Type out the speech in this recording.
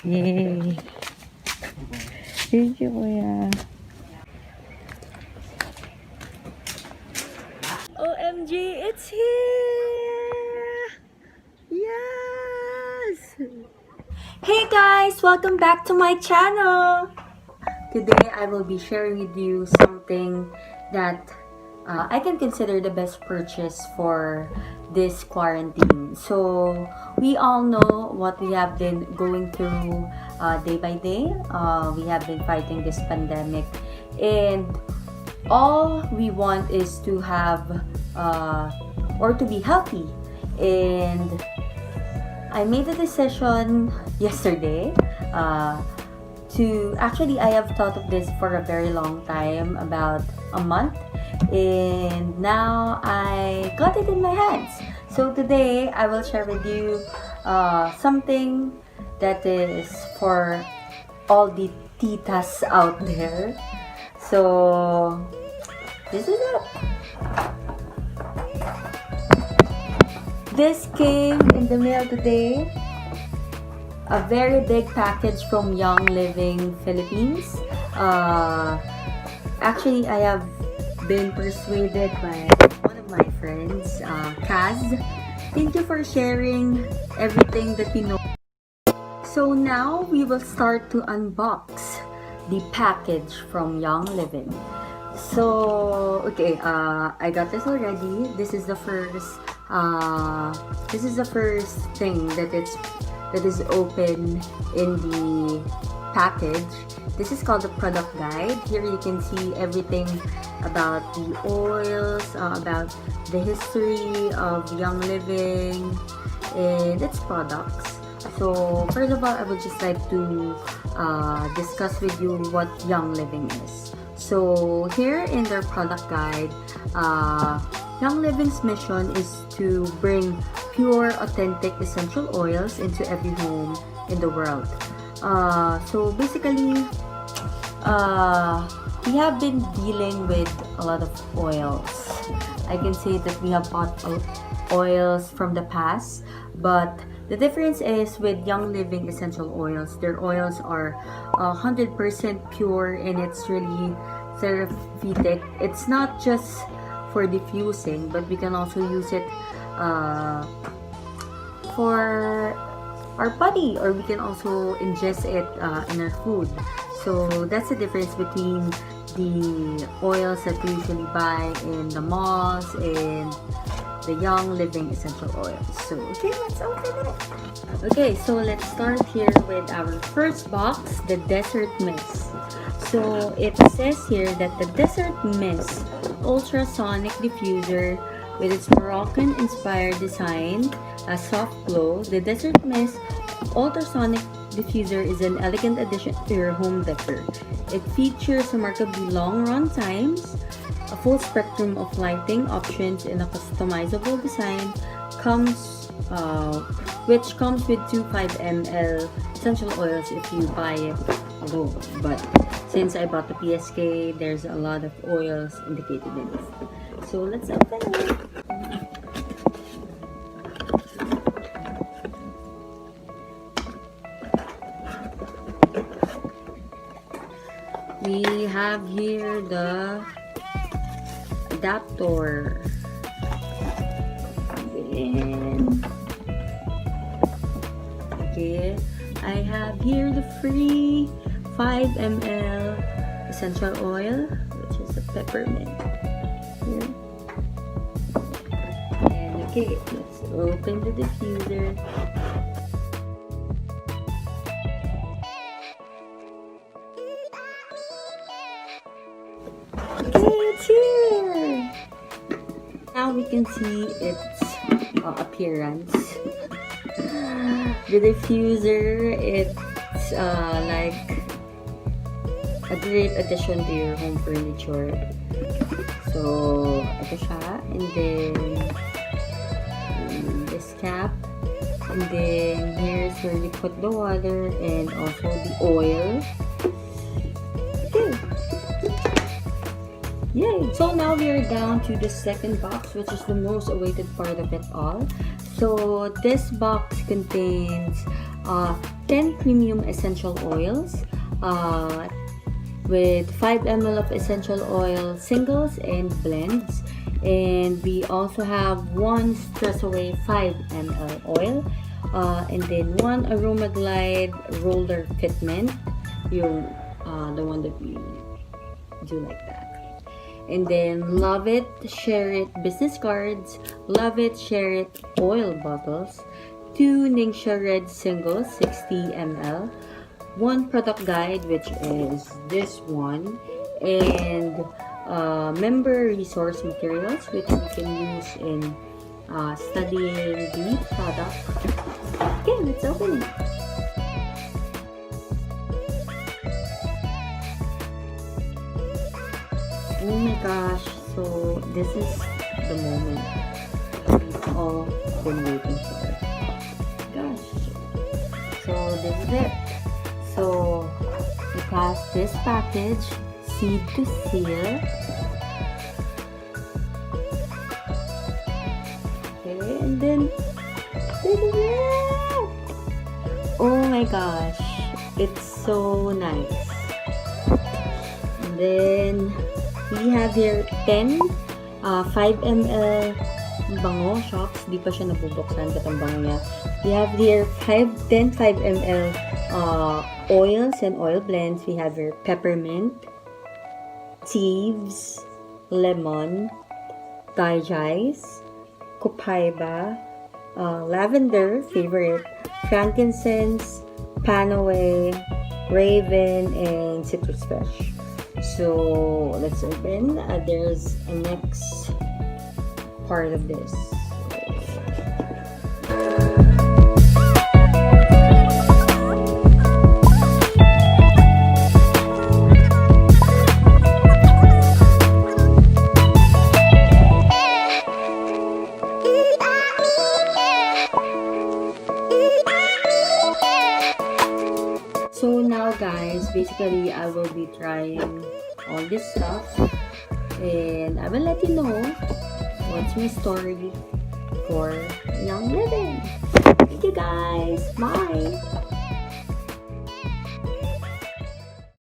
Yay! Thank you, Kuya. OMG, it's here! Yes! Hey guys! Welcome back to my channel! Today, I will be sharing with you something that I can consider the best purchase for this quarantine. So, we all know what we have been going through day by day. We have been fighting this pandemic, and all we want is to have or to be healthy. And I made a decision yesterday actually, I have thought of this for a very long time, about a month, and now I got it in my hands. So today I will share with you something that is for all the titas out there. So this is it. This came in the mail today. A very big package from Young Living Philippines. Actually, I have been persuaded by one of my friends, Kaz. Thank you for sharing everything that you know. So now we will start to unbox the package from Young Living. So okay, I got this already. This is the first thing that is open in the package. This is called the product guide. Here you can see everything about the oils, about the history of Young Living and its products. So first of all, I would just like to discuss with you what Young Living is. So here in their product guide, Young Living's mission is to bring pure, authentic essential oils into every home in the world. So basically, we have been dealing with a lot of oils. I can say that we have bought oils from the past, but the difference is with Young Living essential oils, their oils are 100% pure, and it's really therapeutic. It's not just for diffusing, but we can also use it for our body, or we can also ingest it in our food. So that's the difference between the oils that we usually buy in the malls and the Young Living essential oils. So okay, let's open it. Okay, so let's start here with our first box, the Desert Mist. So it says here that the Desert Mist ultrasonic diffuser, with its Moroccan-inspired design, a soft glow, the Desert Mist ultrasonic diffuser is an elegant addition to your home decor. It features remarkably long run times, a full spectrum of lighting options, and a customizable design which comes with two 5 ml essential oils if you buy it alone. But since I bought the PSK, there's a lot of oils indicated in it. So let's open it. We have here the adapter. And okay, I have here the free 5 ml essential oil, which is a peppermint here. And okay, let's open the diffuser. Okay, it's here. Now we can see its appearance. The diffuser, it's like a great addition to your home furniture. So, ito siya. And then, this cap. And then, here's where you put the water and also the oil. Okay. Yay! So now we are down to the second box, which is the most awaited part of it all. So this box contains 10 premium essential oils, with 5 ml of essential oil singles and blends. And we also have 1 Stress Away 5 ml oil, and then 1 Aroma Glide roller fitment, yung the one that we do like that. And then Love It, Share It business cards, Love It, Share It oil bottles, 2 Ningxia Red singles 60 ml, 1 product guide, which is this one, and member resource materials, which we can use in studying the product. Okay, let's open it. Oh my gosh, so this is the moment we've all been waiting for. Gosh, so this is it. So it has this package, seed to seal. Okay, and then this is it. Oh my gosh, it's so nice. And then we have here 10 5 ml bango shocks. Di pa siya nabubuksan katong bango niya. We have here 10 5 ml oils and oil blends. We have here peppermint, thieves, lemon, taijice, copaiba, lavender, favorite, frankincense, panaway, raven, and citrus fresh. So let's open. There's a next part of this. So now guys, basically I will be trying all this stuff and I will let you know what's my story for Young Living. Thank you guys. Bye.